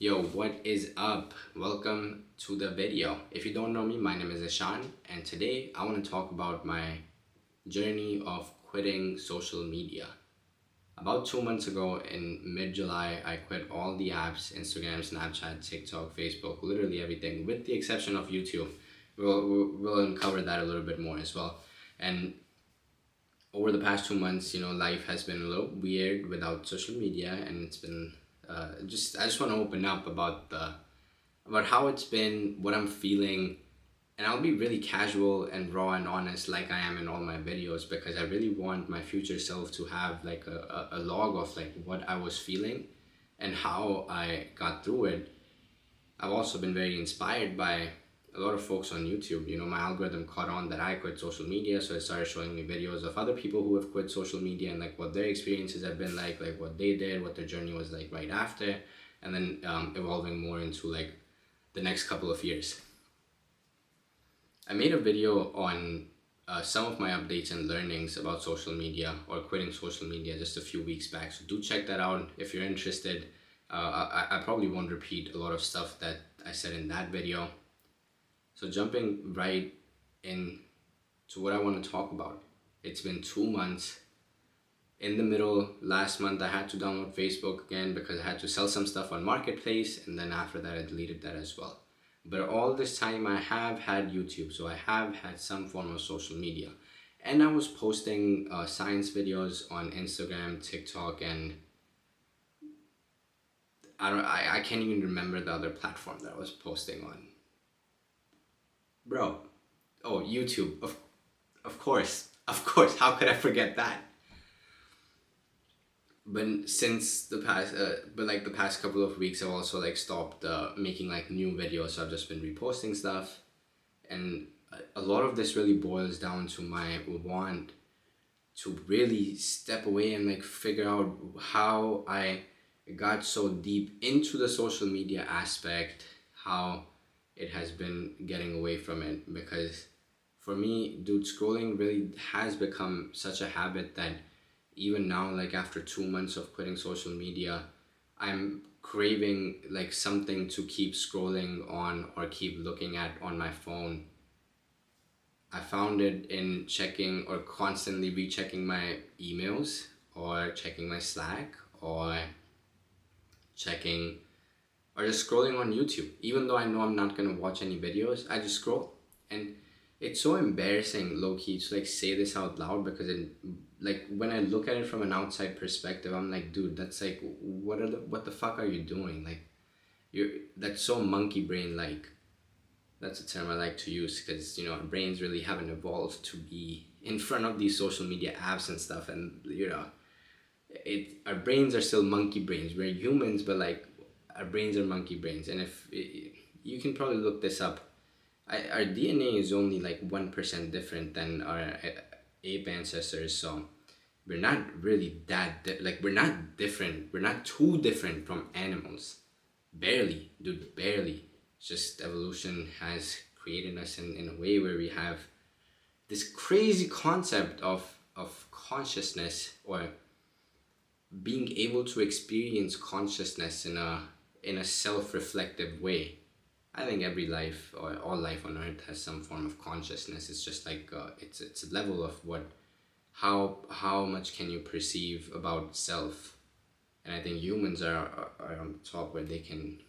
Yo, what is up? Welcome to the video. If you don't know me, my name is Ishan, and today I want to talk about my journey of quitting social media. About 2 months ago, in mid July, I quit all the apps: Instagram, Snapchat, TikTok, Facebook, literally everything, with the exception of YouTube. We'll uncover that a little bit more as well. And over the past 2 months, life has been a little weird without social media, and it's been I just want to open up about how it's been, what I'm feeling, and I'll be really casual and raw and honest like I am in all my videos, because I really want my future self to have like a log of like what I was feeling and how I got through it. I've also been very inspired by a lot of folks on YouTube. My algorithm caught on that I quit social media, so it started showing me videos of other people who have quit social media and like what their experiences have been like what they did, what their journey was like right after, and then evolving more into like the next couple of years. I made a video on some of my updates and learnings about social media or quitting social media just a few weeks back. So do check that out if you're interested. I probably won't repeat a lot of stuff that I said in that video. So jumping right in to what I want to talk about. It's been 2 months. In the middle, last month, I had to download Facebook again because I had to sell some stuff on Marketplace, and then after that, I deleted that as well. But all this time, I have had YouTube, so I have had some form of social media. And I was posting science videos on Instagram, TikTok, and I can't even remember the other platform that I was posting on. Bro, oh, YouTube, of course, how could I forget that? But since the past couple of weeks, I've also like stopped making like new videos, so I've just been reposting stuff. And a lot of this really boils down to my want to really step away and like figure out how I got so deep into the social media aspect, how it has been getting away from it. Because for me, dude, scrolling really has become such a habit that even now, like after 2 months of quitting social media, I'm craving like something to keep scrolling on or keep looking at on my phone. I found it in checking or constantly rechecking my emails, or checking my Slack, or checking or just scrolling on YouTube. Even though I know I'm not gonna watch any videos, I just scroll. And it's so embarrassing, low key, to like say this out loud, because like when I look at it from an outside perspective, I'm like, dude, that's like what the fuck are you doing? Like you're that's so monkey brain like. That's a term I like to use because our brains really haven't evolved to be in front of these social media apps and stuff, and our brains are still monkey brains. We're humans, but like our brains are monkey brains. And if you can probably look this up, our DNA is only like 1% different than our ape ancestors. So we're not really like we're not different. We're not too different from animals. Barely, dude, barely. It's just evolution has created us in a way where we have this crazy concept of consciousness, or being able to experience consciousness in a self-reflective way. I think every life, or all life on earth, has some form of consciousness. It's just like it's a level of how much can you perceive about self. And I think humans are on the top, where they can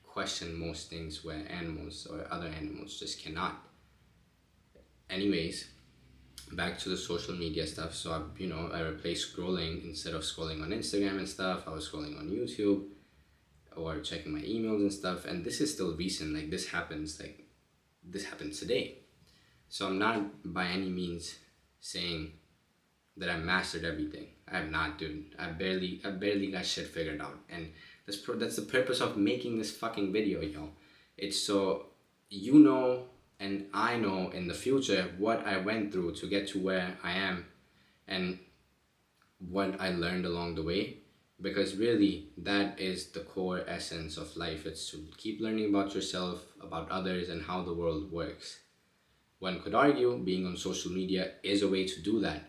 question most things where animals or other animals just cannot. Anyways, back to the social media stuff. So I replaced scrolling. Instead of scrolling on Instagram and stuff, I was scrolling on YouTube or checking my emails and stuff. And this is still recent. Like this happened today. So I'm not by any means saying that I mastered everything. I have not, dude. I barely got shit figured out. And that's the purpose of making this fucking video, yo. It's so and I know in the future what I went through to get to where I am, and what I learned along the way. Because really, that is the core essence of life. It's to keep learning about yourself, about others, and how the world works. One could argue being on social media is a way to do that.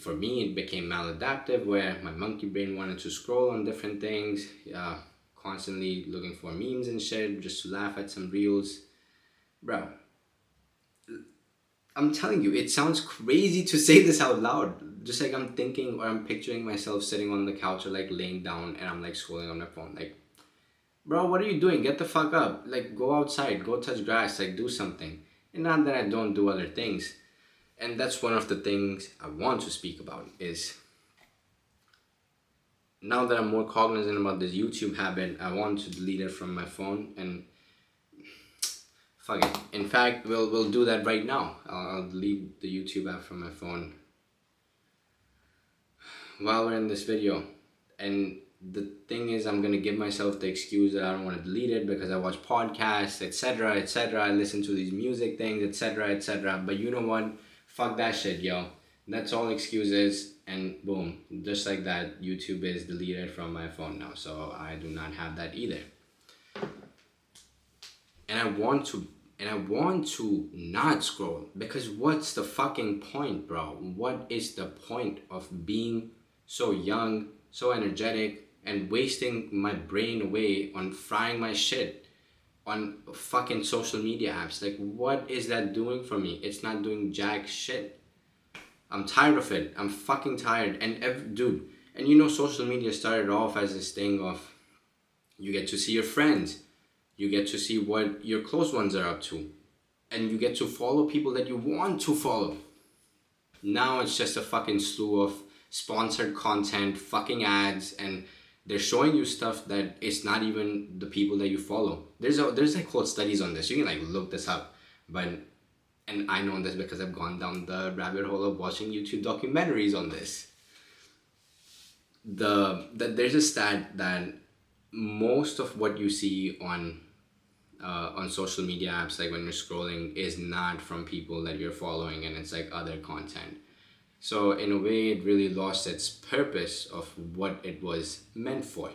For me, it became maladaptive, where my monkey brain wanted to scroll on different things, constantly looking for memes and shit just to laugh at some reels. Bro, I'm telling you, it sounds crazy to say this out loud. Just like I'm thinking or I'm picturing myself sitting on the couch or like laying down and I'm like scrolling on my phone. Like, bro, what are you doing? Get the fuck up. Like, go outside, go touch grass, like, do something. And not that I don't do other things. And that's one of the things I want to speak about is now that I'm more cognizant about this YouTube habit, I want to delete it from my phone and fuck it. In fact, we'll do that right now. I'll delete the YouTube app from my phone while we're in this video. And the thing is, I'm gonna give myself the excuse that I don't want to delete it because I watch podcasts, etc., etc. I listen to these music things, etc., etc. But you know what? Fuck that shit, yo. That's all excuses, and boom, just like that, YouTube is deleted from my phone now. So I do not have that either. And I want to not scroll because what's the fucking point, bro? What is the point of being so young, so energetic, and wasting my brain away on frying my shit on fucking social media apps? Like, what is that doing for me? It's not doing jack shit. I'm tired of it. I'm fucking tired. And dude, and you know, social media started off as this thing of you get to see your friends, you get to see what your close ones are up to, and you get to follow people that you want to follow. Now it's just a fucking slew of sponsored content, fucking ads, and they're showing you stuff that it's not even the people that you follow. There's like whole studies on this. You can like look this up, but and I know this because I've gone down the rabbit hole of watching YouTube documentaries on this. There's a stat that most of what you see on social media apps, like when you're scrolling, is not from people that you're following, and it's like other content. So in a way, it really lost its purpose of what it was meant for.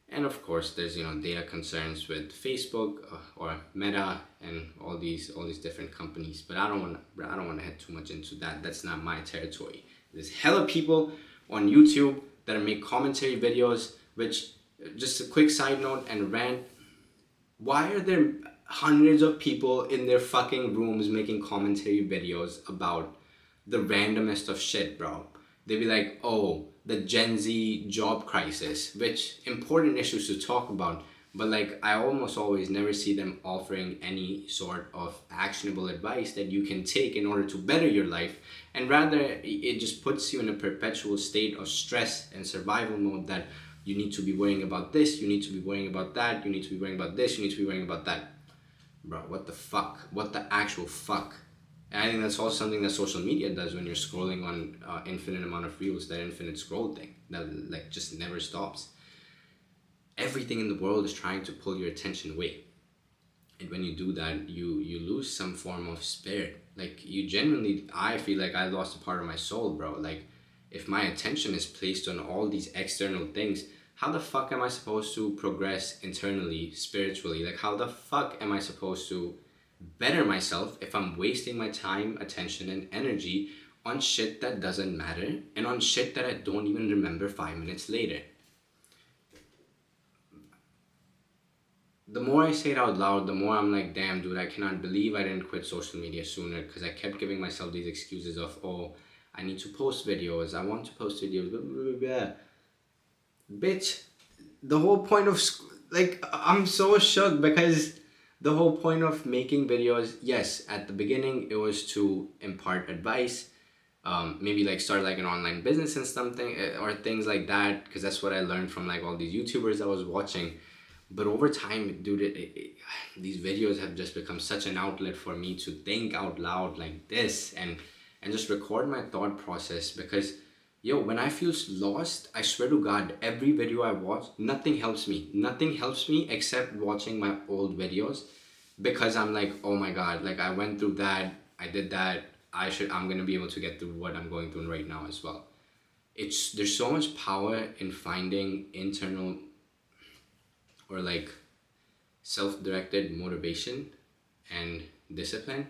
And of course, there's data concerns with Facebook or Meta and all these different companies. But I don't want to head too much into that. That's not my territory. There's hella people on YouTube that make commentary videos. Which, just a quick side note and rant. Why are there hundreds of people in their fucking rooms making commentary videos about the randomest of shit, bro? They'd be like, oh, the Gen Z job crisis, which important issues to talk about, but like I almost always never see them offering any sort of actionable advice that you can take in order to better your life, and rather it just puts you in a perpetual state of stress and survival mode that you need to be worrying about this, you need to be worrying about that, you need to be worrying about this, you need to be worrying about that. Bro, what the fuck? What the actual fuck? And I think that's also something that social media does when you're scrolling on infinite amount of reels, that infinite scroll thing that like just never stops. Everything in the world is trying to pull your attention away. And when you do that, you lose some form of spirit. Like you genuinely, I feel like I lost a part of my soul, bro. Like if my attention is placed on all these external things, how the fuck am I supposed to progress internally, spiritually? Like how the fuck am I supposed to better myself if I'm wasting my time, attention, and energy on shit that doesn't matter and on shit that I don't even remember 5 minutes later? The more I say it out loud, the more I'm like, damn, dude, I cannot believe I didn't quit social media sooner, because I kept giving myself these excuses of, oh, I need to post videos, I want to post videos, blah, blah, blah, blah. Bitch, the whole point of, like, I'm so shook because the whole point of making videos, yes, at the beginning, it was to impart advice, maybe like start like an online business and something, or things like that, because that's what I learned from like all these YouTubers I was watching. But over time, dude, these videos have just become such an outlet for me to think out loud like this and just record my thought process. Because, yo, when I feel lost, I swear to God, every video I watch, nothing helps me. Nothing helps me except watching my old videos, because I'm like, oh my God, like I went through that, I did that, I'm gonna be able to get through what I'm going through right now as well. There's so much power in finding internal or like self-directed motivation and discipline.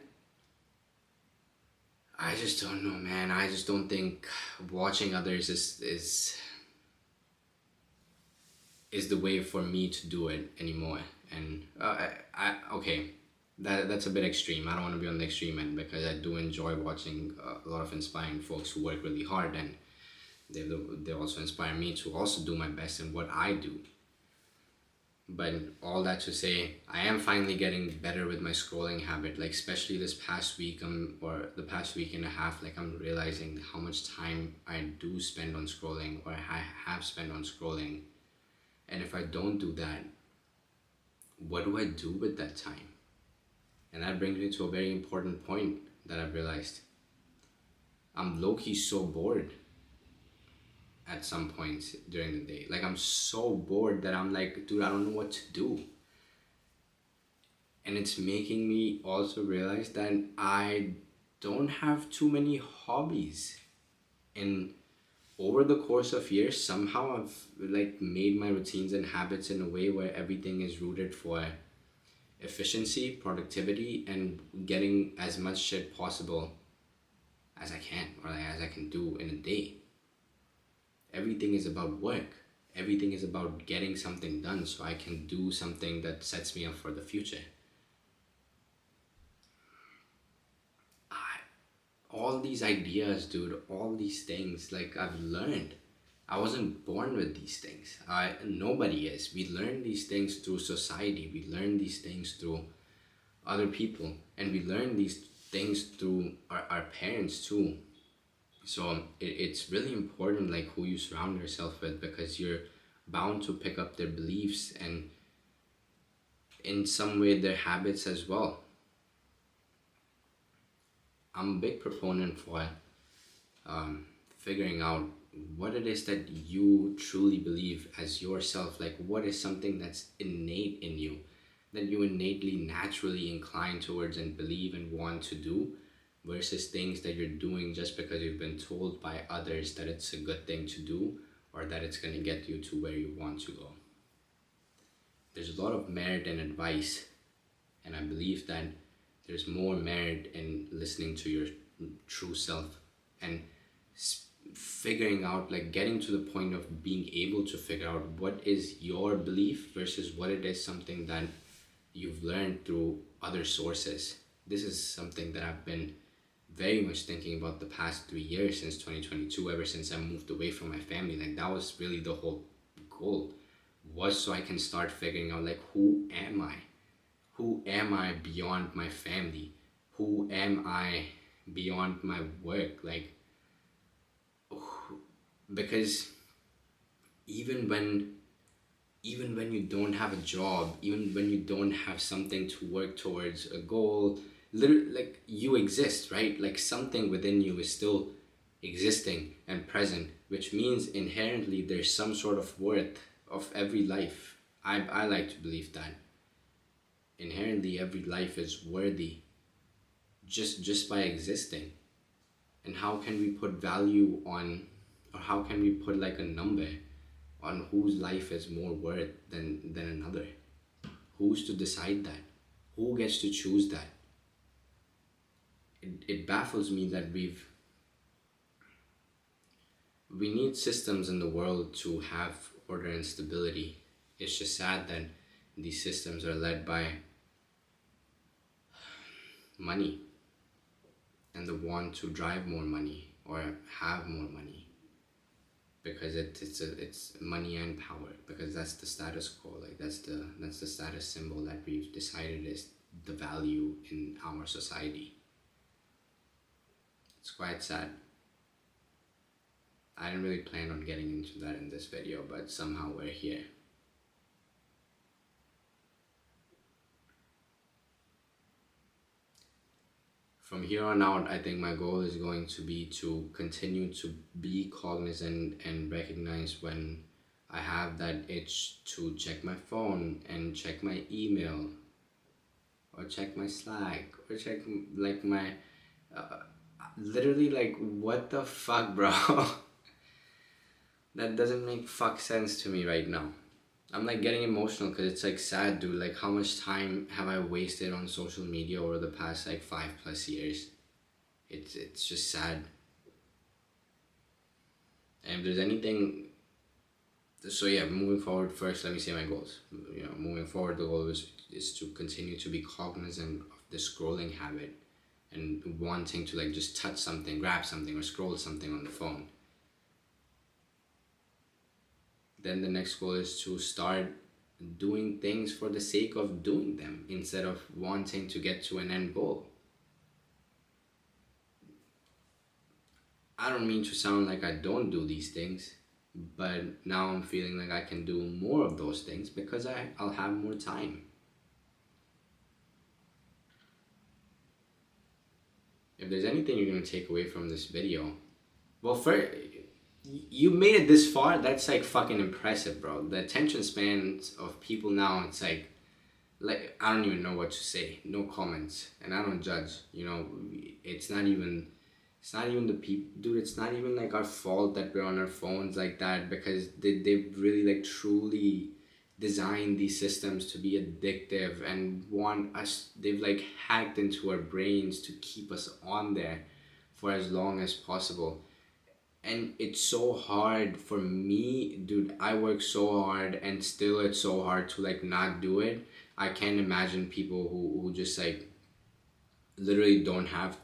I just don't know, man. I just don't think watching others is is the way for me to do it anymore. And okay, that's a bit extreme. I don't want to be on the extreme end, because I do enjoy watching a lot of inspiring folks who work really hard, and they also inspire me to also do my best in what I do. But all that to say, I am finally getting better with my scrolling habit. Like, especially this past week, or the past week and a half, like, I'm realizing how much time I do spend on scrolling, or I have spent on scrolling. And if I don't do that, what do I do with that time? And that brings me to a very important point that I've realized. I'm low-key so bored at some points during the day. Like, I'm so bored that I'm like, dude, I don't know what to do. And it's making me also realize that I don't have too many hobbies. And over the course of years, somehow I've like made my routines and habits in a way where everything is rooted for efficiency, productivity, and getting as much shit possible as I can, or like as I can do in a day. Everything is about work. Everything is about getting something done so I can do something that sets me up for the future. All these ideas, dude, all these things, like, I've learned. I wasn't born with these things. Nobody is. We learn these things through society. We learn these things through other people. And we learn these things through our parents too. So it's really important, like, who you surround yourself with, because you're bound to pick up their beliefs and in some way their habits as well. I'm a big proponent for figuring out what it is that you truly believe as yourself. Like, what is something that's innate in you, that you innately, naturally incline towards and believe and want to do, versus things that you're doing just because you've been told by others that it's a good thing to do, or that it's going to get you to where you want to go. There's a lot of merit in advice, and I believe that there's more merit in listening to your true self and figuring out, like, getting to the point of being able to figure out what is your belief versus what it is something that you've learned through other sources. This is something that I've been very much thinking about the past 3 years, since 2022, ever since I moved away from my family. Like, that was really the whole goal, was so I can start figuring out, like, who am I? Who am I beyond my family? Who am I beyond my work? Like, because even when you don't have a job, even when you don't have something to work towards, a goal, literally, like, you exist, right? Like, something within you is still existing and present, which means inherently there's some sort of worth of every life. I like to believe that inherently every life is worthy just by existing. And how can we put value on, or how can we put like a number on whose life is more worth than another? Who's to decide that? Who gets to choose that? It baffles me that we need systems in the world to have order and stability. It's just sad that these systems are led by money and the want to drive more money or have more money, because it's money and power, because that's the status quo. Like, that's the status symbol that we've decided is the value in our society. It's quite sad. I didn't really plan on getting into that in this video, but somehow we're here. From here on out, I think my goal is going to be to continue to be cognizant and recognize when I have that itch to check my phone and check my email, or check my Slack, or check like my literally, like, what the fuck, bro? That doesn't make fuck sense to me right now. I'm like getting emotional because it's like sad, dude. Like, how much time have I wasted on social media over the past like 5+ years? It's just sad. And if there's anything So yeah, moving forward, first let me say my goals. Moving forward, the goal is to continue to be cognizant of the scrolling habit and wanting to like just touch something, grab something, or scroll something on the phone. Then the next goal is to start doing things for the sake of doing them instead of wanting to get to an end goal. I don't mean to sound like I don't do these things, but now I'm feeling like I can do more of those things because I'll have more time. If there's anything you're going to take away from this video, well, first, you made it this far. That's like fucking impressive, bro. The attention spans of people now, it's like I don't even know what to say. No comments, and I don't judge. It's not even the people, dude. It's not even like our fault that we're on our phones like that, because they've really like truly designed these systems to be addictive and want us. They've like hacked into our brains to keep us on there for as long as possible. And it's so hard for me, dude. I work so hard and still it's so hard to like not do it. I can't imagine people who just like literally didn't have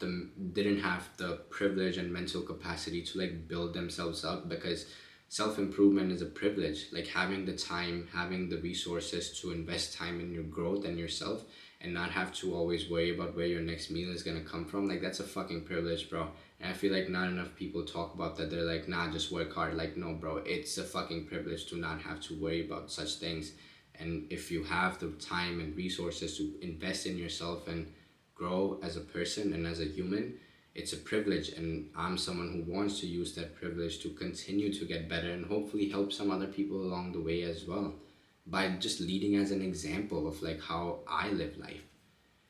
the privilege and mental capacity to like build themselves up, because self-improvement is a privilege. Like having the time, having the resources to invest time in your growth and yourself, and not have to always worry about where your next meal is gonna come from, like that's a fucking privilege, bro. And I feel like not enough people talk about that. They're like, nah, just work hard. Like, no, bro, it's a fucking privilege to not have to worry about such things. And if you have the time and resources to invest in yourself and grow as a person and as a human, it's a privilege. And I'm someone who wants to use that privilege to continue to get better and hopefully help some other people along the way as well, by just leading as an example of like how I live life.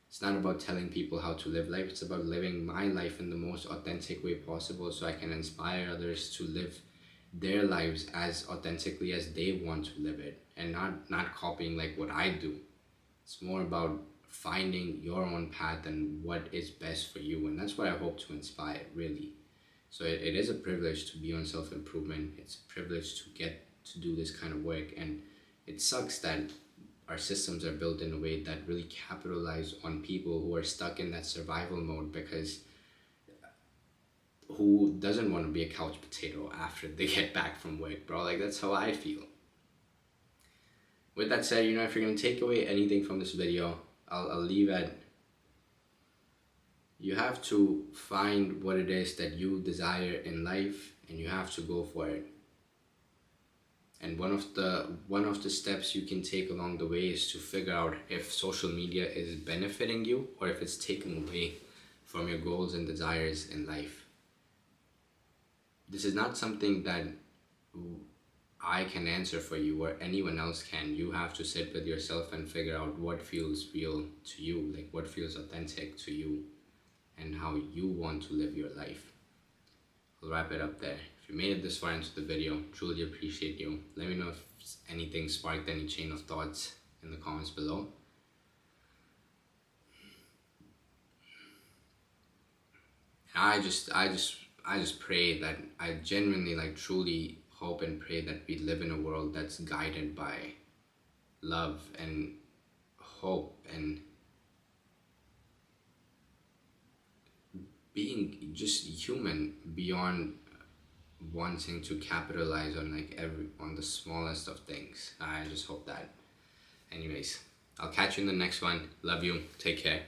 It's not about telling people how to live life. It's about living my life in the most authentic way possible, so I can inspire others to live their lives as authentically as they want to live it, and not copying like what I do. It's more about finding your own path and what is best for you, and that's what I hope to inspire, really. So it is a privilege to be on self-improvement. It's a privilege to get to do this kind of work, and it sucks that our systems are built in a way that really capitalize on people who are stuck in that survival mode, because who doesn't want to be a couch potato after they get back from work, bro? Like, that's how I feel. With that said, if you're going to take away anything from this video, I'll leave at, you have to find what it is that you desire in life, and you have to go for it. And one of the steps you can take along the way is to figure out if social media is benefiting you or if it's taking away from your goals and desires in life. This is not something that I can answer for you or anyone else can. You have to sit with yourself and figure out what feels real to you, like what feels authentic to you and how you want to live your life. I'll wrap it up there. If you made it this far into the video, truly appreciate you. Let me know if anything sparked any chain of thoughts in the comments below. I just pray that, I genuinely like truly hope and pray that we live in a world that's guided by love and hope and being just human beyond wanting to capitalize on on the smallest of things. I just hope that. Anyways, I'll catch you in the next one. Love you. Take care.